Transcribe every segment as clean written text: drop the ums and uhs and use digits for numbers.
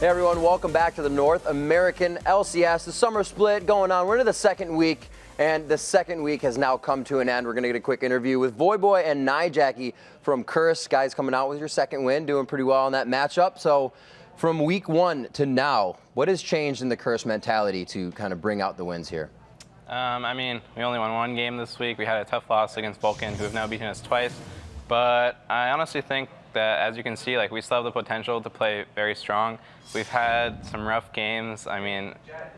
Hey everyone, welcome back to the North American LCS. The summer split going on. We're into the second week, and the second week has now come to an end. We're going to get a quick interview with Voyboy and Jackie from Curse. Guys, coming out with your second win, doing pretty well in that matchup. So from week one to now, what has changed in the Curse mentality to kind of bring out the wins here? I mean, we only won one game this week. We had a tough loss against Vulcan, who have now beaten us twice. But I honestly think that, as you can see, like, we still have the potential to play very strong. We've had some rough games. I mean,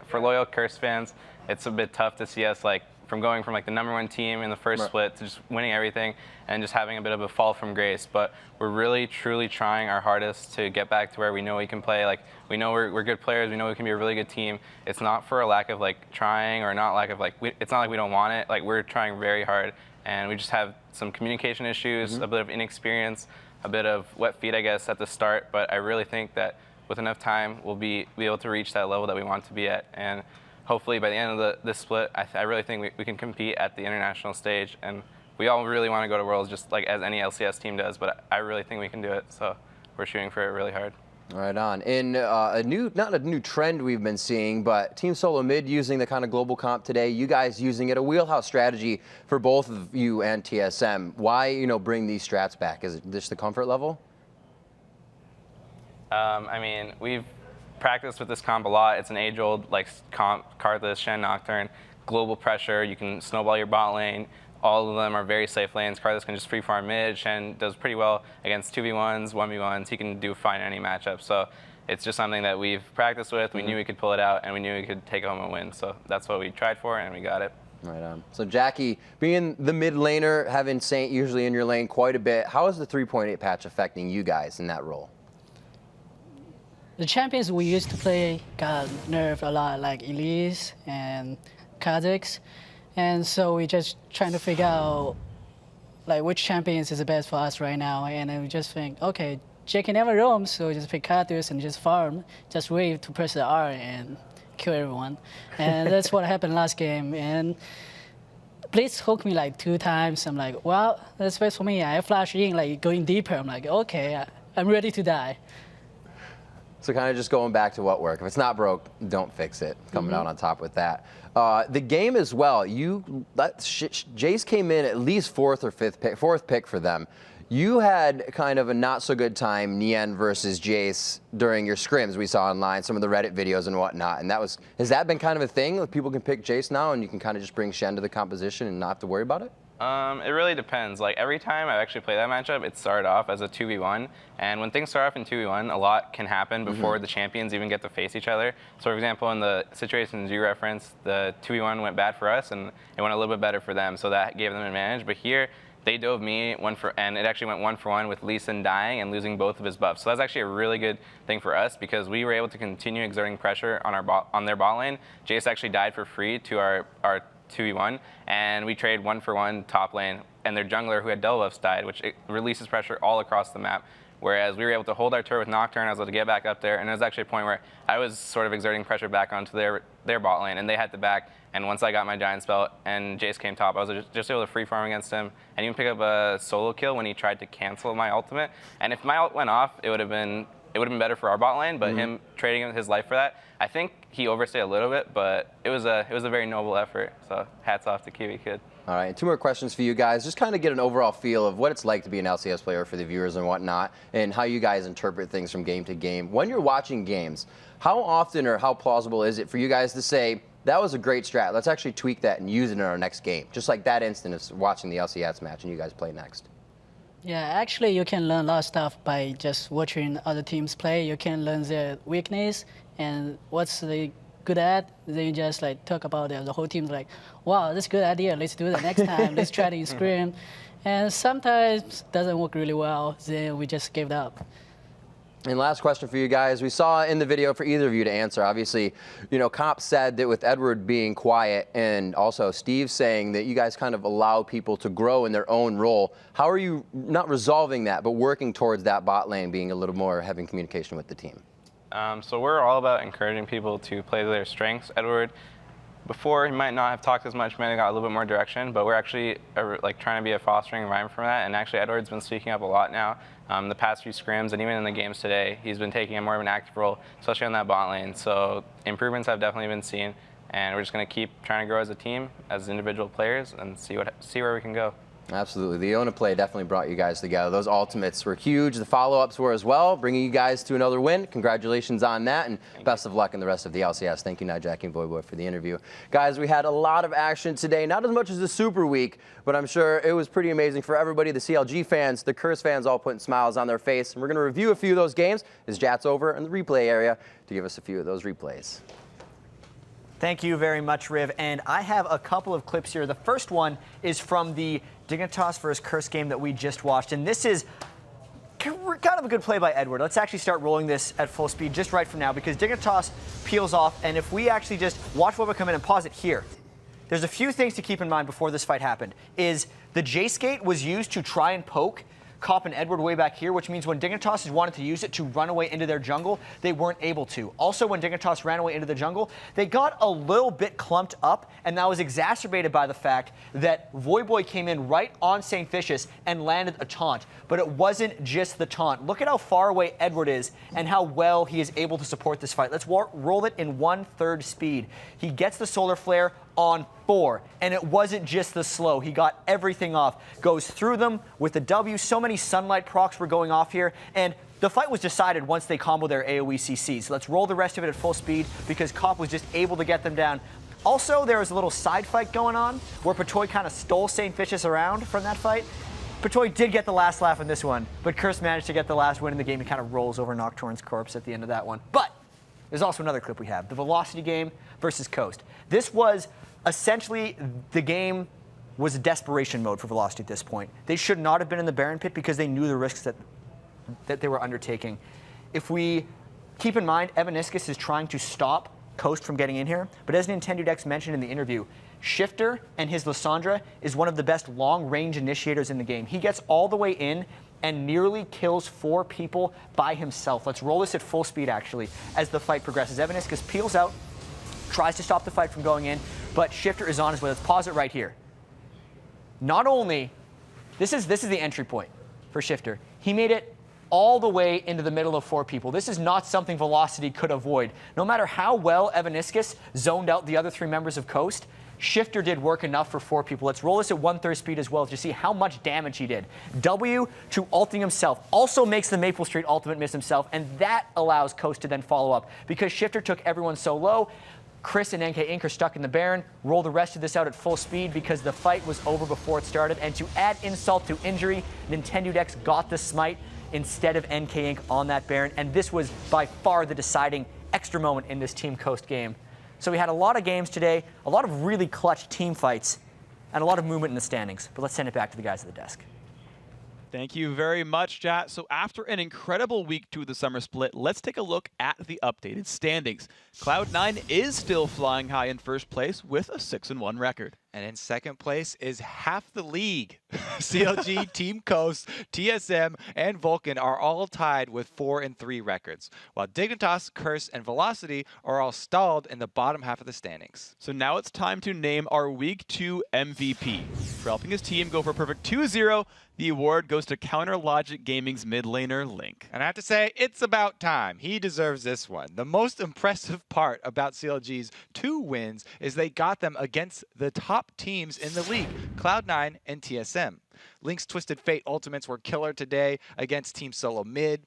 for loyal Curse fans, it's a bit tough to see us from going from the #1 team in the first split to just winning everything and just having a bit of a fall from grace. But we're really, truly trying our hardest to get back to where we know we can play. Like, we know we're good players. We know we can be a really good team. It's not for a lack of trying, or not lack of it's not like we don't want it. Like, we're trying very hard, and we just have some communication issues, a bit of inexperience, a bit of wet feet, I guess, at the start. But I really think that with enough time, we'll be able to reach that level that we want to be at. And hopefully by the end of this split, I really think we can compete at the international stage. And we all really want to go to Worlds, just like as any LCS team does, but I really think we can do it. So we're shooting for it really hard. Right on. In not a new trend we've been seeing, but Team Solo Mid using the kind of global comp today, you guys using it, a wheelhouse strategy for both of you and TSM. Why, bring these strats back? Is it just the comfort level? I mean, we've practiced with this comp a lot. It's an age-old comp, Karthus, Shen, Nocturne, global pressure. You can snowball your bot lane. All of them are very safe lanes. Karthus can just free farm mid. Shen does pretty well against 2v1s, 1v1s. He can do fine in any matchup. So it's just something that we've practiced with. We knew we could pull it out, and we knew we could take home a win. So that's what we tried for, and we got it. Right on. So Jackie, being the mid laner, having Saint usually in your lane quite a bit, how is the 3.8 patch affecting you guys in that role? The champions we used to play got nerfed a lot, like Elise and Kha'Zix. And so we just trying to figure out which champions is the best for us right now. And then we just think, okay, Jackie never roams, so we just pick Karthus and just farm, just wait to press the R and kill everyone. And that's what happened last game. And Blitz hooked me 2 times. I'm like, well, that's best for me. I flash in, going deeper. I'm like, okay, I'm ready to die. So kind of just going back to what worked. If it's not broke, don't fix it. Coming out on top with that. The game as well. Jace came in at least fourth pick for them. You had kind of a not so good time, Nien versus Jace, during your scrims we saw online, some of the Reddit videos and whatnot. And has that been kind of a thing? Like, people can pick Jace now, and you can kind of just bring Shen to the composition and not have to worry about it? It really depends. Every time I actually play that matchup, it started off as a 2v1, and when things start off in 2v1, a lot can happen before the champions even get to face each other. So, for example, in the situations you referenced, the 2v1 went bad for us, and it went a little bit better for them, so that gave them an advantage. But here, they dove me and it actually went 1-for-1 with Lee Sin dying and losing both of his buffs. So that's actually a really good thing for us, because we were able to continue exerting pressure on their bot lane. Jace actually died for free to our 2v1, and we trade 1-for-1 top lane, and their jungler, who had double buffs, died, which releases pressure all across the map. Whereas we were able to hold our turret with Nocturne, I was able to get back up there, and there was actually a point where I was sort of exerting pressure back onto their bot lane, and they had to back. And once I got my giant spell and Jace came top, I was just able to free farm against him and even pick up a solo kill when he tried to cancel my ultimate. And if my ult went off, it would have been better for our bot lane, but him trading his life for that, I think he overstayed a little bit, but it was a very noble effort. So hats off to Kiwi Kid. All right, and 2 more questions for you guys. Just kind of get an overall feel of what it's like to be an LCS player for the viewers and whatnot, and how you guys interpret things from game to game. When you're watching games, how often or how plausible is it for you guys to say, that was a great strat, let's actually tweak that and use it in our next game? Just like that instant of watching the LCS match and you guys play next. Yeah, actually you can learn a lot of stuff by just watching other teams play. You can learn their weakness and what's they good at. Then you just talk about the whole team's like, wow, that's a good idea. Let's do it next time. Let's try to scrim. And sometimes doesn't work really well. Then we just gave it up. And last question for you guys. We saw in the video for either of you to answer, obviously, Comp said that with Edward being quiet and also Steve saying that you guys kind of allow people to grow in their own role. How are you not resolving that, but working towards that bot lane being a little more having communication with the team? So we're all about encouraging people to play to their strengths. Edward before he might not have talked as much, might have got a little bit more direction, but we're actually like trying to be a fostering environment for that. And actually, Edward's been speaking up a lot now. The past few scrims and even in the games today, he's been taking a more of an active role, especially on that bot lane. So improvements have definitely been seen, and we're just going to keep trying to grow as a team, as individual players, and see where we can go. Absolutely. The Iona play definitely brought you guys together. Those ultimates were huge. The follow-ups were as well, bringing you guys to another win. Congratulations on that, and best of luck in the rest of the LCS. Thank you, Nijak and Voyboy, for the interview. Guys, we had a lot of action today. Not as much as the Super Week, but I'm sure it was pretty amazing for everybody. The CLG fans, the Curse fans, all putting smiles on their face. And we're going to review a few of those games as Jat's over in the replay area to give us a few of those replays. Thank you very much, Riv. And I have a couple of clips here. The first one is from the Dignitas versus Curse game that we just watched. And this is kind of a good play by Edward. Let's actually start rolling this at full speed just right from now, because Dignitas peels off. And if we actually just watch Voyboy come in and pause it here, there's a few things to keep in mind before this fight happened. Is the J-skate was used to try and poke Cop and Edward way back here, which means when Dignitas wanted to use it to run away into their jungle, they weren't able to. Also, when Dignitas ran away into the jungle, they got a little bit clumped up, and that was exacerbated by the fact that Voyboy came in right on St. Vicious and landed a taunt. But it wasn't just the taunt. Look at how far away Edward is and how well he is able to support this fight. Let's roll it in 1/3 speed. He gets the solar flare on 4, and it wasn't just the slow. He got everything off. Goes through them with the W. So many sunlight procs were going off here, and the fight was decided once they combo their AoE CCs. Let's roll the rest of it at full speed because Cop was just able to get them down. Also, there was a little side fight going on where Patoy kind of stole St. Vicious around from that fight. Patoy did get the last laugh in this one, but Curse managed to get the last win in the game. He kind of rolls over Nocturne's corpse at the end of that one. But there's also another clip we have, the Velocity game versus Coast. This was essentially, the game was a desperation mode for Velocity at this point. They should not have been in the Baron pit because they knew the risks that they were undertaking. If we keep in mind, Evaniscus is trying to stop Coast from getting in here, but as Nintendo mentioned in the interview, Shifter and his Lissandra is one of the best long-range initiators in the game. He gets all the way in and nearly kills 4 people by himself. Let's roll this at full speed, actually, as the fight progresses. Evaniscus peels out, tries to stop the fight from going in, but Shifter is on his way. Let's pause it right here. Not only, this is the entry point for Shifter. He made it all the way into the middle of 4 people. This is not something Velocity could avoid. No matter how well Evaniscus zoned out the other 3 members of Coast, Shifter did work enough for 4 people. Let's roll this at 1/3 speed as well to see how much damage he did. W to ulting himself also makes the Maple Street ultimate miss himself, and that allows Coast to then follow up. Because Shifter took everyone so low, Chris and NK Inc. are stuck in the Baron. Roll the rest of this out at full speed because the fight was over before it started. And to add insult to injury, Nintendo got the smite instead of NK Inc. on that Baron. And this was by far the deciding extra moment in this Team Coast game. So we had a lot of games today, a lot of really clutch team fights, and a lot of movement in the standings. But let's send it back to the guys at the desk. Thank you very much, Jat. So after an incredible week 2 of the summer split, let's take a look at the updated standings. Cloud9 is still flying high in first place with a 6-1 record. And in second place is half the league. CLG, Team Coast, TSM, and Vulcan are all tied with 4-3 records, while Dignitas, Curse, and Velocity are all stalled in the bottom half of the standings. So now it's time to name our Week 2 MVP. For helping his team go for a perfect 2-0, the award goes to Counter Logic Gaming's mid laner, Link. And I have to say, it's about time. He deserves this one. The most impressive part about CLG's 2 wins is they got them against the top teams in the league, Cloud9 and TSM. Link's Twisted Fate ultimates were killer today against Team Solo Mid.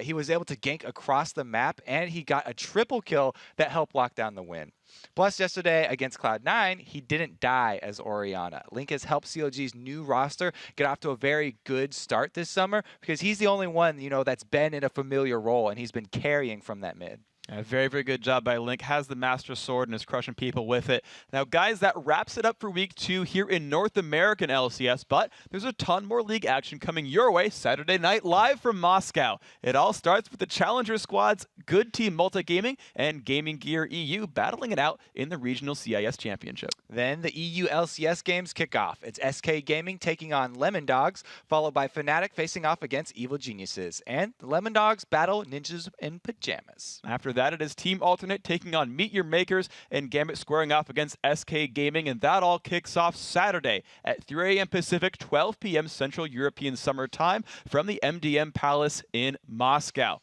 He was able to gank across the map, and he got a triple kill that helped lock down the win. Plus, yesterday against Cloud9, he didn't die as Orianna. Link has helped CLG's new roster get off to a very good start this summer because he's the only one, that's been in a familiar role, and he's been carrying from that mid. A very, very good job by Link. Has the Master Sword and is crushing people with it. Now, guys, that wraps it up for Week 2 here in North American LCS, but there's a ton more league action coming your way Saturday night live from Moscow. It all starts with the Challenger squads, Good Team Multigaming, and Gaming Gear EU battling it out in the Regional CIS Championship. Then the EU LCS games kick off. It's SK Gaming taking on Lemon Dogs, followed by Fnatic facing off against Evil Geniuses. And the Lemon Dogs battle Ninjas in Pajamas. After that, it is Team Alternate taking on Meet Your Makers and Gambit squaring off against SK Gaming, and that all kicks off Saturday at 3 a.m. Pacific, 12 p.m. Central European Summer Time from the MDM Palace in Moscow.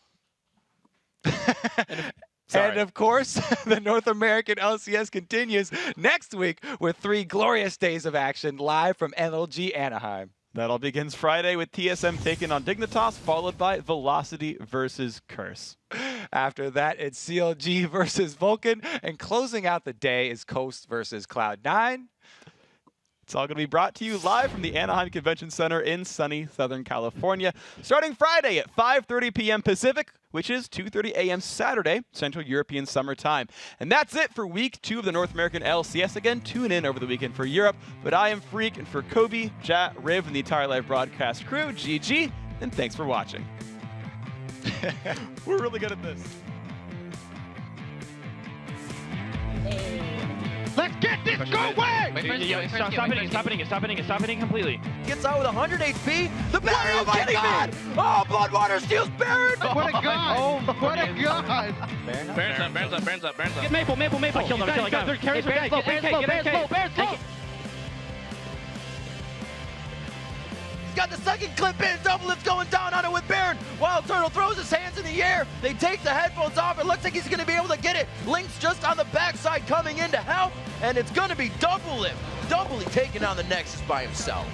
And of course, the North American LCS continues next week with 3 glorious days of action live from NLG Anaheim. That all begins Friday with TSM taking on Dignitas, followed by Velocity versus Curse. After that, it's CLG versus Vulcan, and closing out the day is Coast versus Cloud9. It's all going to be brought to you live from the Anaheim Convention Center in sunny Southern California, starting Friday at 5:30 p.m. Pacific, which is 2:30 a.m. Saturday, Central European Summer Time. And that's it for Week 2 of the North American LCS. Again, tune in over the weekend for Europe. But I am Freak, and for Kobe, Jat, Riv, and the entire live broadcast crew, GG, and thanks for watching. We're really good at this. Let's get this, go away! Stop hitting completely. Gets out with 100 HP. The Baron, oh my God! Oh, Bloodwater steals Baron! What a god! What a god! Baron's up. Get Maple. I killed him. Baron's slow. He's got the second clip in. Double lift's going down on it with Baron. Wild Turtle throws his hands in the air. They take the headphones off. It looks like he's going to be able to get it. Link's just on the backside coming in to help, and it's going to be Double Lift. Doubly taking on the Nexus by himself.